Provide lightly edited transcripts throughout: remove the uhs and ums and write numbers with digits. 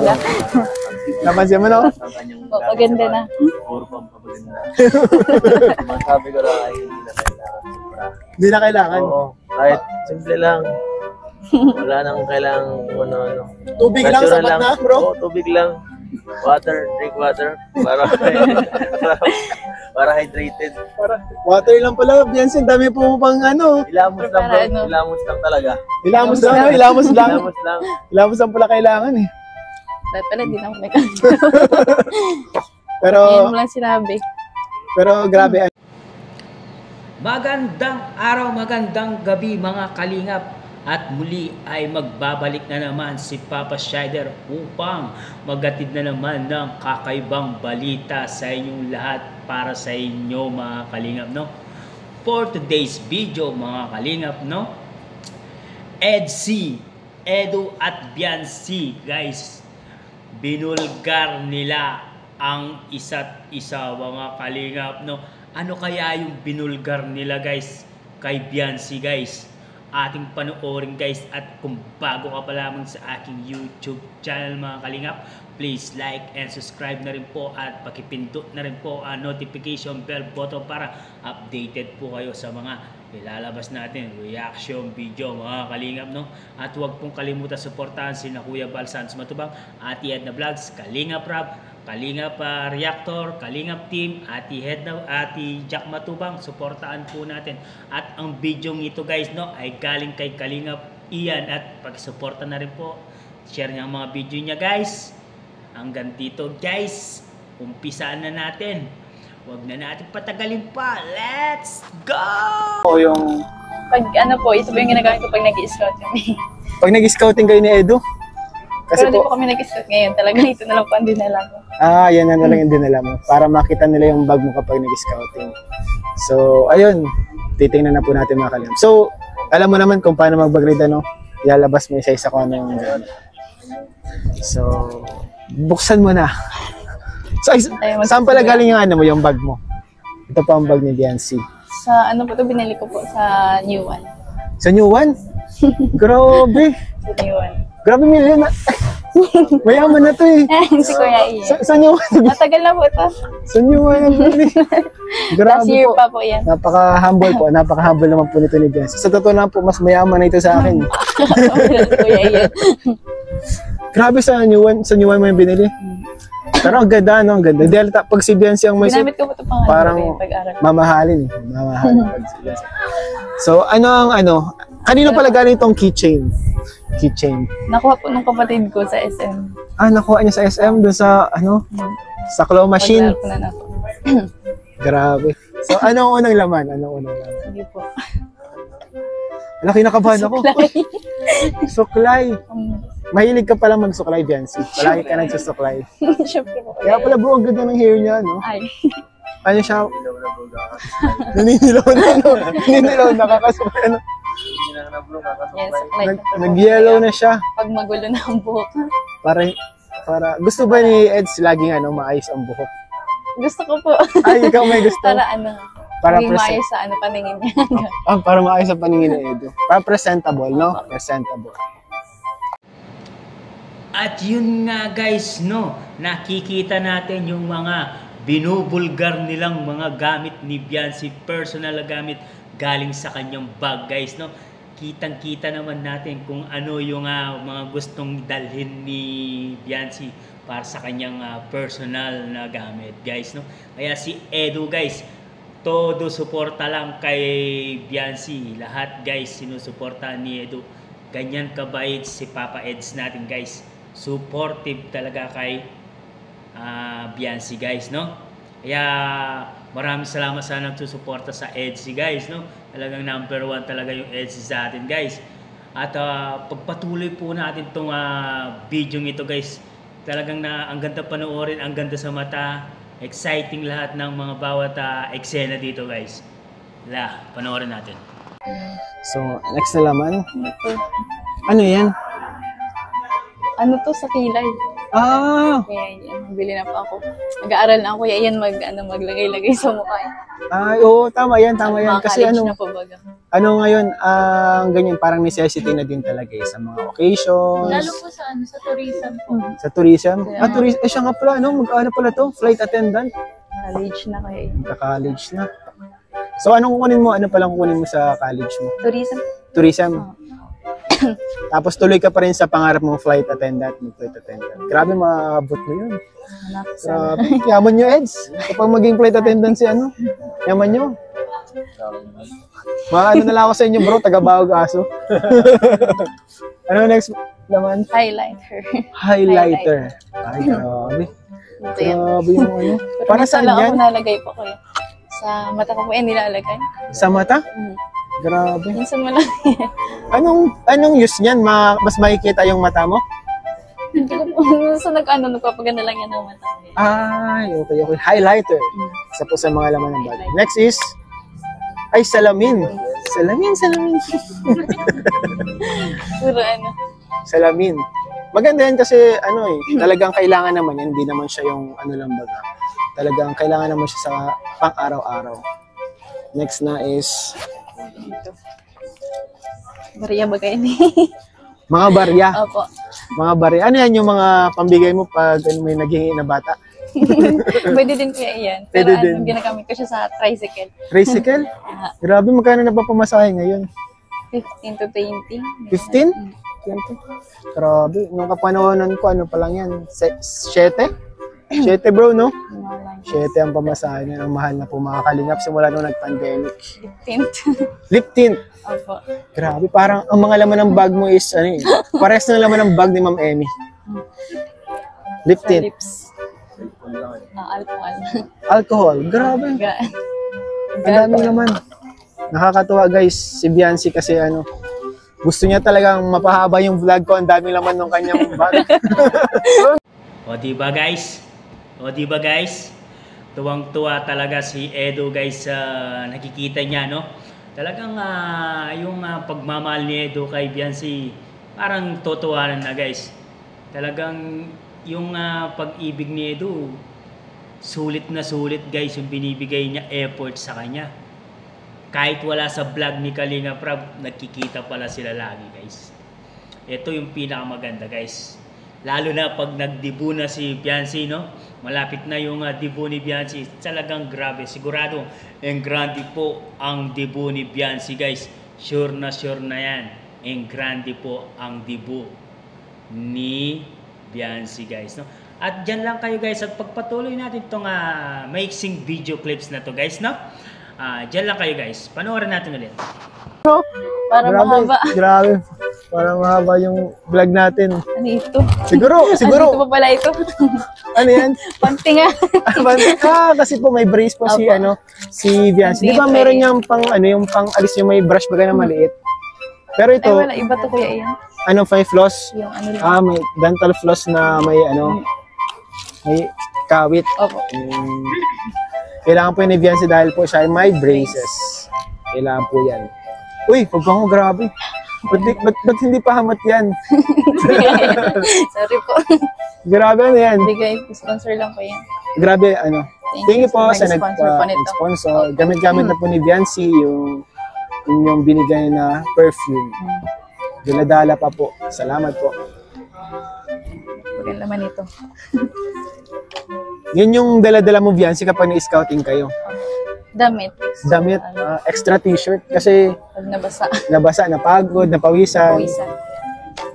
maganda. Napansin mo, no? Maganda na. Puro pampaganda. Masabi ko lang ay hindi na kailangan. Hindi na kailangan. Oo, kahit simple lang. Wala nang kailangan kung ano-ano. Tubig lang, Natural sapat na, bro. Oo, tubig lang. Water, drink water. Para hydrated. Water lang pala, Biansin. Dami po pang ano. Ilamos lang bro. Ano? Ilamos lang talaga. Ilamos lang, no? Ilamos lang. Ilamos lang. Ilamos lang pala kailangan eh. Dahil pala, hindi na ako nagkakita. Pero, Ngayon mo lang sinabi. pero grabe. Magandang araw, magandang gabi mga kalingap. At muli ay magbabalik na naman si Papa Shider upang maghatid na naman ng kakaibang balita sa inyong lahat para sa inyo mga kalingap, no? For today's video mga kalingap, no? Edu at Biancy, guys, binulgar nila ang isa't isa mga kalingap, no? Ano kaya yung binulgar nila, guys, kay Biancy, guys? Ating panoorin, guys, at kung bago ka pa lamang sa aking YouTube channel mga kalingap, please like and subscribe na rin po at pakipindot na rin po ang notification bell button para updated po kayo sa mga ilalabas natin reaction video mga kalingap, no? At huwag pong kalimutan suportahan si Kuya Bal Santos Matubang, Ate Edna Vlogs, Kalingap Rab, Kalingap Reactor, Kalingap Team, Ate Jack Matubang, suportahan po natin. At ang video ito, guys, no, ay galing kay Kalingap Ian at pag-suporta na rin po. Share niya ang mga video niya, guys. Hanggang dito, guys, umpisaan na natin. Huwag na natin patagalin pa. Let's go! O yung, Pag ano po, ito po yung ginagamit ko pag nag-i-scout kami. pag nag-scouting kayo ni Edu, kasi Pero di po, po kami nag-i-scout ngayon. Talagang ito na lang po ang dinala ko. yan na lang yung dinala mo. Para makita nila yung bag mo kapag nag-scouting. So, ayun. Titingnan na po natin mga kalingap. So, alam mo naman kung paano mag-bag-read, ano? Ilalabas mo isa-isa kung ano yung gano'n. So, buksan mo na. So, saan pala galing yung ano mo, yung bag mo? Ito pa ang bag ni Biancy. Sa ano po ito, binili ko po sa New One. Sa New One? Grabe. Sa New One. Grabe, million na. Mayaman na to eh. Si Kuya Ian. Sa New One. Matagal na po ito. Sa New One. Grabe Last year po. pa po yan. Napaka-humble po. Napaka-humble naman po nito ni Biancy. Sa totoo naman po, mas mayaman na ito sa akin. Kuya Ian. Grabe, sa New One mo yung binili. Pero ang ganda, no? Ang ganda. Dahil pag si Biancy ang may Ginamit ko po ito pang parang pag-aral. mamahalin. Mamahalin pag si Biancy. So, kanino pala galing itong keychain? Keychain. Nakuha po ng kapatid ko sa SM. Nakuha niya sa SM doon sa, sa claw machine. Pag-aral ko na ako. Grabe. So, anong unang laman? Sige po. Laki nakabahan ako. Suklay. Mahilig ka pala magsuklay, Biancy. Palagi ka nagsusuklay. Siyempre po. Kaya pala bro, ang ganda ng hair niya, no? Ay. Ano siya? Naninilaw na, no? Naninilaw, nakakasuklay, no? Yan, suklay. Nag-yellow na siya. Pag magulo na ang buhok. Para, gusto ba ni Eds laging maayos ang buhok? Gusto ko po. Ay, ikaw may gusto? Para Para maayos sa paningin niya. para maayos ang paningin ni Edu. Para presentable, no? Presentable. At yun nga, guys, no, nakikita natin yung mga binubulgar nilang mga gamit ni Biancy, personal na gamit galing sa kanyang bag, guys, no. Kitang-kita naman natin kung ano yung mga gustong dalhin ni Biancy para sa kanyang personal na gamit, guys, no. Kaya si Edu, guys, todo suporta lang kay Biancy. Lahat, guys, sinusuportahan ni Edu. Ganyan kabait si Papa Eds natin, guys. Supportive talaga kay Biancy, guys, no? Kaya maraming salamat sa nagsusuporta sa Edsy, guys, no? Talagang number 1 talaga yung Edsy sa atin, guys. At pagpatuloy po natin itong video ito, guys. Talagang ang ganda panoorin, ang ganda sa mata. Exciting lahat ng mga bawat eksena dito, guys. Panoorin natin. So, next na laman. Ano yan? Ano to sa kilay? Ah, Kaya yan, bili na po ako. Nag-aaral na ako, kaya yan maglagay-lagay sa mukha. ay, oo, tama yan. Mga Kasi college ano, na po baga. ano ngayon, ang ganyan, parang necessity na din talaga sa mga occasions, Lalo po sa sa tourism po. sa tourism. Yeah. Tourism, siya nga pala, no? Mag-ano pala to? Flight attendant. College na kaya yan. Magka-college na. So, anong kukunin mo? Ano palang kukunin mo sa college mo? Tourism. Tourism. Tapos tuloy ka pa rin sa pangarap mong flight attendant. Grabe, maabot mo yun. Anak sa... Grabe. Yaman nyo, Eds. Kapag maging flight attendant si ano, yaman nyo. Ano na lang ako sa inyo, bro. Taga-Baog Aso. Ano next naman? Highlighter. Highlighter. Ay, grabe. Ito yan. Grabe yung ano. Pero Para minsan saan lang ako yan? nalagay po ko yan. Sa mata ko po yan nilalagay. Sa mata? Mm. Grabe. Minsan mo lang yan. Anong use niyan? Mas makikita yung mata mo? Hindi ko po. Minsan nagpapaganda lang yan ng mata ko. Ay, okay. Highlighter. Isa po sa mga laman ng bag. Next is, ay, salamin. Salamin. Puro ano. Salamin. Maganda yan kasi, talagang kailangan naman yan. Hindi naman siya yung lang baga. Talagang kailangan naman siya sa pang-araw-araw. Next na is, Ito. Bariya bagay ni. mga barya. Opo. Mga barya. Ano yan yung mga pambigay mo pag may naghihingi na bata? Pwede din kaya yan. Pwede Pero din. ginagamit ko siya sa tricycle. Tricycle? Grabe, magkano na pa pamasahe ngayon? 15 to 20. 15? 20? Grabe. Nung kapanahonan ko, ano pa lang yan? 7? 7 bro, no? 7 ang pamasahe niya. Ang mahal na po mga kalingap simula nung nag-pandemic. 15. Lip tint. Opo. Grabe, parang ang mga laman ng bag mo is, pares na laman ng bag ni Ma'am Emmy. Lip Sa tint. lips. Alcohol. Alcohol. Grabe. Gaan. Ang dami naman. Nakakatuwa guys, si Biancy kasi gusto niya talagang mapahaba yung vlog ko. Ang dami naman ng kanyang bag. O diba guys? Tuwang-tuwa talaga si Edo guys sa nakikita niya, no? Talagang yung pagmamahal ni Edo kay Biancy, parang totohanan na guys. Talagang yung pag-ibig ni Edo, sulit na sulit guys yung binibigay niya effort sa kanya. Kahit wala sa vlog ni Kalinga Prab, nagkikita pala sila lagi guys. Ito yung pinakamaganda guys. Lalo na pag nagdibu na si Biancy, no? Malapit na yung dibu ni Biancy. Talagang grabe. Sigurado, grande po ang dibu ni Biancy, guys. Sure na yan. Grande po ang dibu ni Biancy, guys. No? At dyan lang kayo, guys. At pagpatuloy natin itong maiksing video clips na to, guys. No? Dyan lang kayo, guys. Panoorin natin ulit. Para mahaba. Grabe. Para mahaba yung vlog natin. Ano ito? Siguro. Ano ito pa pala ito? Ano yan? Panty nga. Kasi po may brace po si si Biancy. Di ba Hindi, meron niyang yung pang alis yung may brush baga na maliit. Pero Ay, ito, wala. Iba to kuya yan. may floss. Yung ano lang. May dental floss na may may kawit. Opo. Kailangan po yun ni Biancy dahil po siya ay may braces. Kailangan po yan. Uy, pagbango, grabe. Ba't hindi pa hamat yan? Sorry po. Grabe, yan? Bigay, sponsor lang po yan. Grabe, Thank you po sa nag-sponsor po nito. nag-sponsor. Gamit-gamit na po ni Biancy yung inyong binigay na perfume. Dinadala pa po. Salamat po. Maganda naman ito. Yun yung dala-dala mo, Biancy, kapag na-scouting kayo. Damit. Damit, extra t-shirt. Kasi Pag nabasa. nabasa, napagod, napawisan. Pawisan.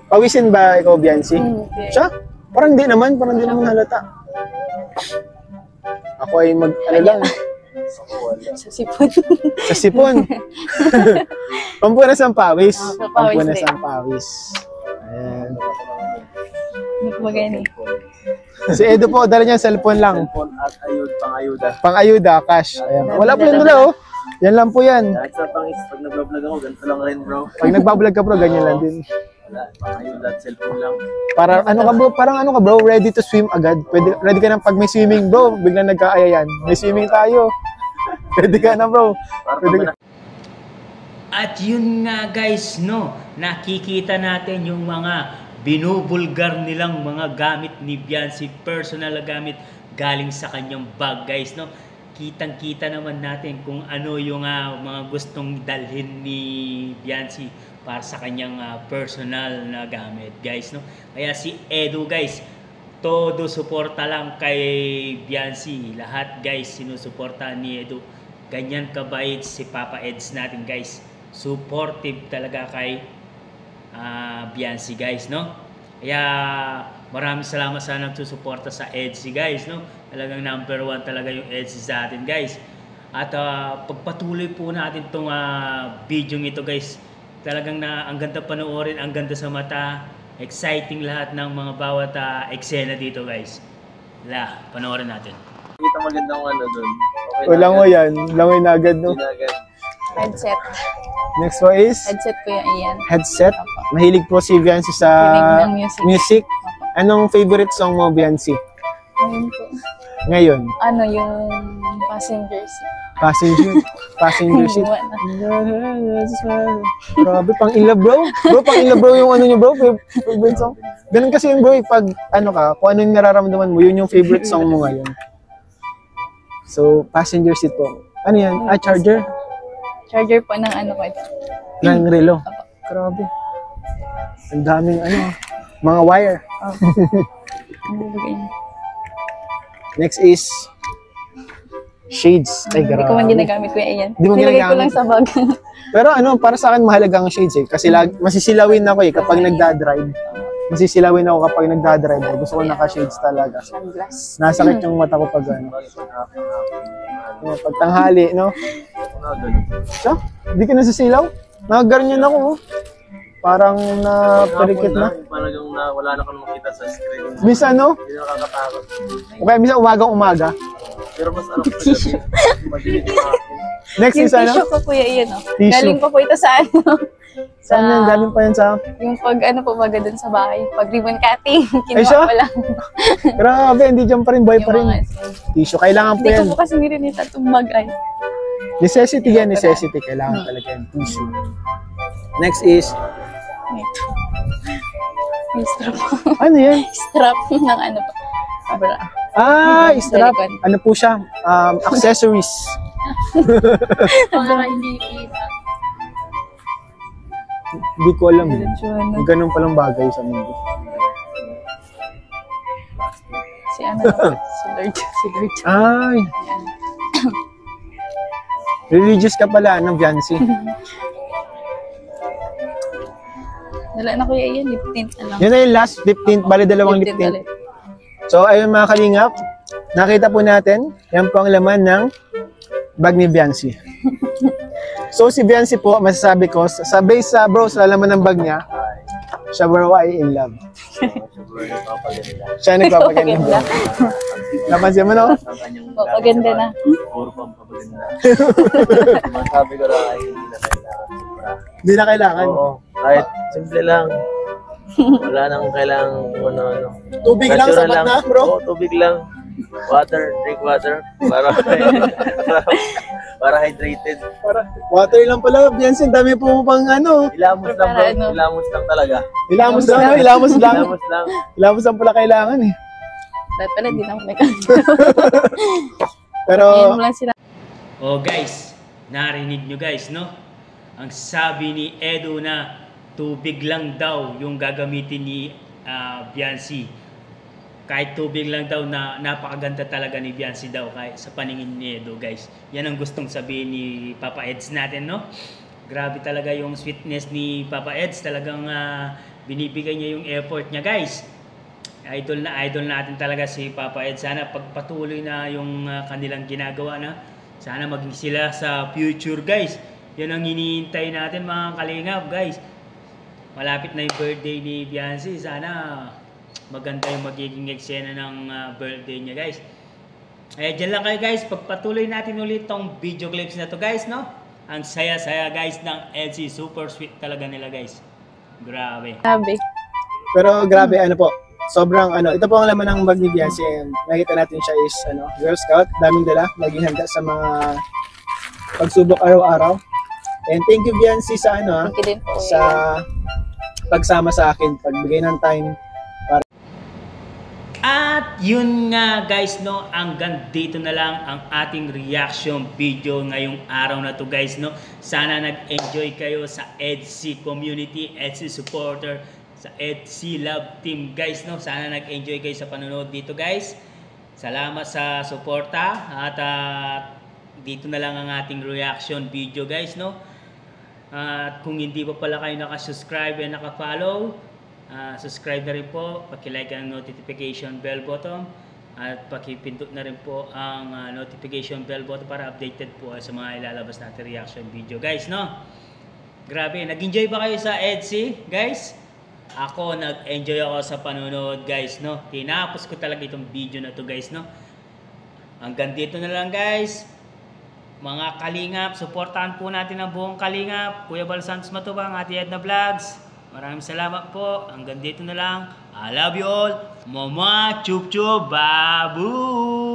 Pawisin ba ikaw, Biancy? Okay. Siya? Parang di naman halata. Ako ay lang. Sa sipon. Sa sipon. Pampunas ang pawis. Sa pawis Pampunas din. ang pawis. Ayan. Hindi ko magani. Si Edo po, dala niya cellphone lang. Cellphone at pang-ayuda. Pang-ayuda, cash. Ayan. Wala po yung dala, oh. Yan lang po yan. Kahit sa pag nag-vlog ako, ganito lang rin bro. Pag nagbablog ka bro, ganyan lang din. Wala, pang-ayuda at cellphone lang. Parang ano ka bro, ready to swim agad. Ready ka na pag may swimming bro, biglang nagkaaya yan. May swimming tayo. Ready ka na bro. Ready ka. At yun nga guys, no, nakikita natin yung mga binubulgar nilang mga gamit ni Biancy, personal na gamit galing sa kanyang bag, guys, no? Kitang-kita naman natin kung ano yung mga gustong dalhin ni Biancy para sa kanyang personal na gamit, guys, no? Kaya si Edu, guys, todo suporta lang kay Biancy. Lahat, guys, sinusuporta ni Edu. Ganyan kabait si Papa Eds natin, guys. Supportive talaga kay Biancy, guys, no? Kaya maraming salamat sa nagsusuporta sa Edsy, guys, no? Talagang number 1 talaga yung Edsy sa atin, guys. At pagpatuloy po natin itong video ito, guys. Talagang ang ganda panoorin, ang ganda sa mata. Exciting lahat ng mga bawat eksena dito, guys. Panoorin natin. Kita magandang ano doon. Walang mo yan. Langoy na agad, no? Headset. Next one is Headset ko yan. headset. Opo. Mahilig po si Biancy sa Mahilig ng music. music. Anong favorite song mo, Biancy? Ayun po. Ngayon? Ano yung passenger seat? Passenger seat. Iwan na. Grabe, pang in love, bro. Bro, pang in love, bro, yung ano nyo, bro. Favorite song. Ganun kasi yun, bro. Pag ano ka, kung ano yung nararamdaman mo, yun yung favorite song mo ngayon. So, passenger seat po. Ano yan? Charger? Charger po ng ano ko ito. Ng relo. Opo. Grabe. Ang daming mga wire. Ang bibigay niya. Next is shades. Ay, Hindi grabe. ko man ginagamit ko yan. Di mo Nilagay ko ginagamit? lang sa bag. Pero para sa akin mahalaga ang shades eh. Kasi masisilawin ako kapag nagdadrive. Masisilawin ako kapag nagdadrive. Gusto ko naka-shades talaga. Sunglass. Nasakit yung mata ko pag pag tanghali, no? So, hindi ka nasisilaw? Nakaganyan ako, oh. Parang naparikit na. Talagang wala na kang makita sa screen. Minsan, no? Hindi na nakakatakot. Okay, minsan umaga. Pero mas ano ko sa madilim yung akin. Next Yung is ano? tissue ko kuya yan. Tissue. Galing pa po ito sa ano. Saan yan? Galing pa yan sa... Yung pag ano po baga dun sa bahay. Pag ribbon cutting. Ay, siya? Kinuha ko lang. Grabe, hindi dyan pa rin, boy pa rin. Yung mga Tissue, kailangan po Hindi yan. ko po kasi nirinita itong bag ay. Necessity yan, necessity. Kailangan talaga yan. Tissue. Next is... Ito. May strap. Ano yan? Strap ng ano po. Bra. Strap. Sa likod. Ano po siya? Accessories. Para hindi kita. Hindi ko alam. Ano, Ganun palang bagay sa mundo. si ano po, si Lord. Si Lord. Ay, Yan. religious ka pala, ano, Biancy? Dala na kuya yan, lip tint na lang. Yun na yung last 15th, bali dalawang lip tint. ulit. So, ayun mga kalingap, nakita po natin, yan po ang laman ng bag ni Biancy. So, si Biancy po, masasabi ko, sabay sa bro, sa laman ng bag niya, siya bro ay in love. Siya nagpapaganda. Napansin mo, no? Papaganda na. Puro pampaganda. Sabi ko lang ay hindi na kailangan. Hindi na kailangan. Oo, kahit simple lang. Wala nang kailangan kung ano-ano. Tubig lang, Natural sapat na, bro. Oo, tubig lang. Water, drink water. Para hydrated. Water lang pala, Biancy, dami po pang ano. Ilamos lang bro. Para ano? Ilamos lang talaga. Ilamos lang, ilamos lang. Ilamos lang. Ilamos lang pala kailangan eh. Dahil pala, hindi na ako may kanto. Pero, Ayun mo lang sila. Oh guys, narinig nyo guys, no? Ang sabi ni Edu na tubig lang daw yung gagamitin ni Biancy. Kahit tubig lang daw na napakaganda talaga ni Biancy daw kahit sa paningin ni Edu, guys. Yan ang gustong sabihin ni Papa Eds natin, no? Grabe talaga yung sweetness ni Papa Eds. Talagang binibigay niya yung effort niya, guys. Idol natin talaga si Papa Eds. Sana pagpatuloy na yung kanilang ginagawa na. Sana maging sila sa future, guys. Yan ang hinihintay natin, mga kalingap, guys. Malapit na yung birthday ni Biancy. Sana maganda yung magiging eksena ng birthday niya, guys. Dyan lang kayo, guys. Pagpatuloy natin ulit tong video clips na to, guys, no? Ang saya-saya, guys, ng LC. Super sweet talaga nila, guys. Grabe. Sabi. pero grabe, ano po, sobrang ano, ito po ang laman ng bag ni Biancy. Nakita natin siya is, Girl Scout. Daming dala, naging handa sa mga pagsubok araw-araw. And thank you, Biancy, sa Thank you din po. sa pagsama sa akin, pagbigay ng time. At yun nga guys, no, hanggang dito na lang ang ating reaction video ngayong araw na to guys, no. Sana nag-enjoy kayo sa EDSI community, EDSI supporter, sa EDSI Love Team guys, no. Sana nag-enjoy kayo sa panonood dito guys. Salamat sa suporta at dito na lang ang ating reaction video guys, no. At kung hindi pa pala kayo naka-subscribe and naka-follow, subscribe na rin po, paki-like ang notification bell button at paki-pindot na rin po ang notification bell button para updated po sa mga ilalabas natin reaction video guys, no. Grabe, nag-enjoy ba kayo sa EDSI guys? Ako nag-enjoy ako sa panonood guys, no. Tinapos ko talaga itong video na to guys, no. Hanggang dito na lang guys. Mga Kalingap, supportahan po natin ang buong Kalingap. Kuya Bal Santos Matubang, Ate Edna Vlogs. Maraming salamat po. Hanggang dito na lang. I love you all. Mama, chup chup, babu.